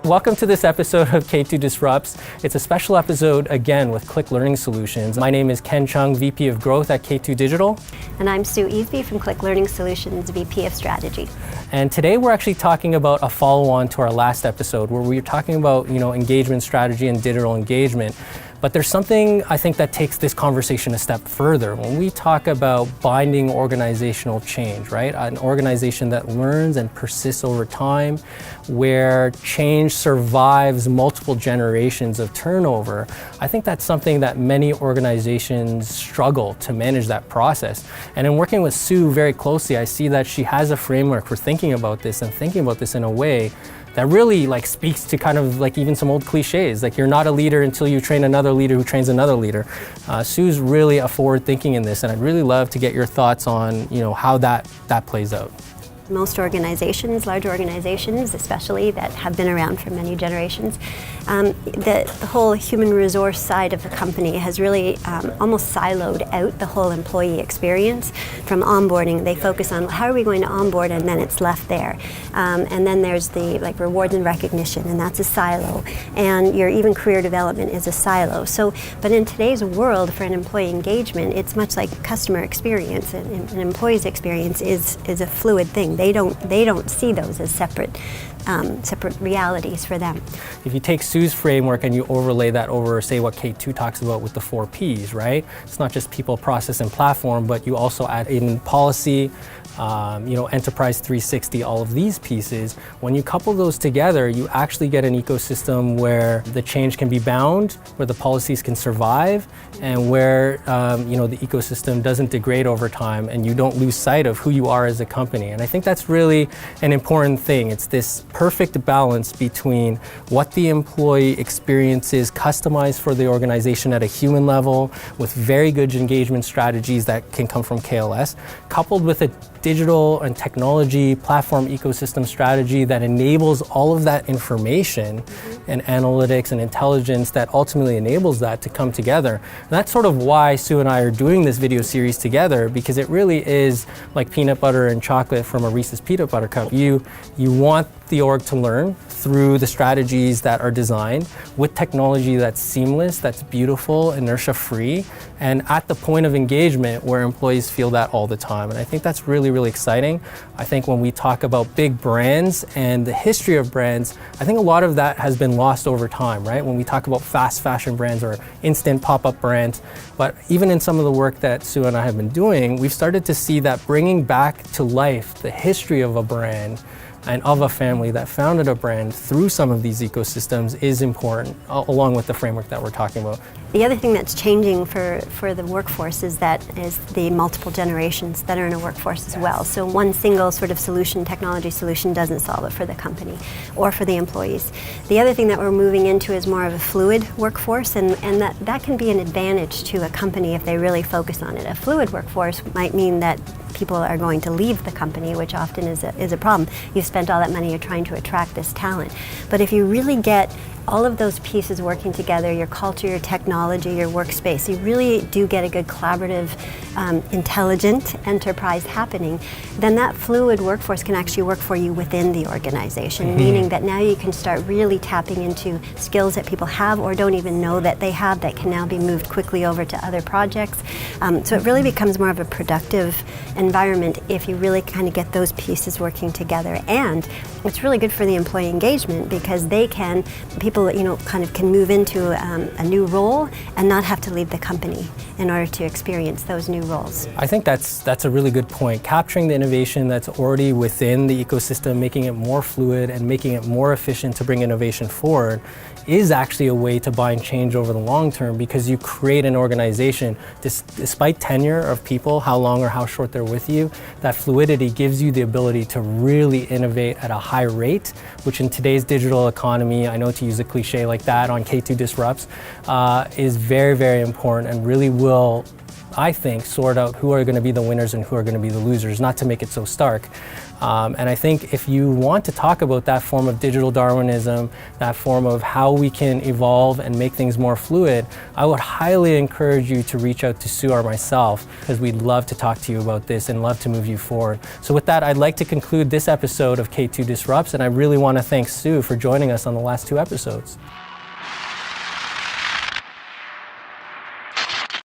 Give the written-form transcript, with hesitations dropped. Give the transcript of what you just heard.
Welcome to this episode of K2 Disrupts. It's a special episode again with Klick Learning Solutions. My name is Ken Cheung, VP of Growth at K2 Digital. And I'm Sue Easby from Klick Learning Solutions, VP of Strategy. And today we're actually talking about a follow-on to our last episode where we were talking about, engagement strategy and digital engagement. But there's something I think that takes this conversation a step further. When we talk about binding organizational change, right? An organization that learns and persists over time, where change survives multiple generations of turnover, I think that's something that many organizations struggle to manage that process. And in working with Sue very closely, I see that she has a framework for thinking about this and thinking about this in a way that really speaks to kind of even some old cliches, like you're not a leader until you train another leader who trains another leader. Sue's really a forward thinking in this, and I'd really love to get your thoughts on how that plays out. Most organizations, large organizations especially, that have been around for many generations, the whole human resource side of the company has really almost siloed out the whole employee experience. From onboarding, they focus on how are we going to onboard, and then it's left there. And then there's the rewards and recognition, and that's a silo. And your even career development is a silo. But in today's world, for an employee engagement, it's much like customer experience. An employee's experience is a fluid thing. They don't see those as separate realities for them. If you take Sue's framework and you overlay that over, say, what K2 talks about with the 4 Ps, right? It's not just people, process, and platform, but you also add in policy, enterprise 360, all of these pieces. When you couple those together, you actually get an ecosystem where the change can be bound, where the policies can survive, and where the ecosystem doesn't degrade over time, and you don't lose sight of who you are as a company. And I think that's really an important thing. It's this perfect balance between what the employee experience is customized for the organization at a human level, with very good engagement strategies that can come from KLS, coupled with a digital and technology platform ecosystem strategy that enables all of that information and analytics and intelligence that ultimately enables that to come together. And that's sort of why Sue and I are doing this video series together, because it really is like peanut butter and chocolate from a Reese's peanut butter cup. You want the org to learn through the strategies that are designed with technology that's seamless, that's beautiful, inertia-free, and at the point of engagement where employees feel that all the time. And I think that's really, really exciting. I think when we talk about big brands and the history of brands, I think a lot of that has been lost over time, right? When we talk about fast fashion brands or instant pop-up brands, but even in some of the work that Sue and I have been doing, we've started to see that bringing back to life the history of a brand and of a family that founded a brand through some of these ecosystems is important, along with the framework that we're talking about. The other thing that's changing for the workforce is the multiple generations that are in a workforce as well. So one single sort of technology solution doesn't solve it for the company or for the employees. The other thing that we're moving into is more of a fluid workforce, and that can be an advantage to a company if they really focus on it. A fluid workforce might mean that people are going to leave the company, which often is a problem. You've spent all that money, you're trying to attract this talent. But if you really get all of those pieces working together, your culture, your technology, your workspace, you really do get a good collaborative, intelligent enterprise happening, then that fluid workforce can actually work for you within the organization, meaning that now you can start really tapping into skills that people have or don't even know that they have that can now be moved quickly over to other projects. So it really becomes more of a productive environment if you really kind of get those pieces working together. And it's really good for the employee engagement because people kind of can move into a new role and not have to leave the company in order to experience those new roles. I think that's a really good point. Capturing the innovation that's already within the ecosystem, making it more fluid and making it more efficient to bring innovation forward is actually a way to bind change over the long term, because you create an organization, despite tenure of people, how long or how short they're with you, that fluidity gives you the ability to really innovate at a high rate, which in today's digital economy, I know to use a cliche like that on K2 Disrupts, is very, very important and really will I think, sort out who are going to be the winners and who are going to be the losers, not to make it so stark. And I think if you want to talk about that form of digital Darwinism, that form of how we can evolve and make things more fluid, I would highly encourage you to reach out to Sue or myself, because we'd love to talk to you about this and love to move you forward. So with that, I'd like to conclude this episode of K2 Disrupts, and I really want to thank Sue for joining us on the last 2 episodes.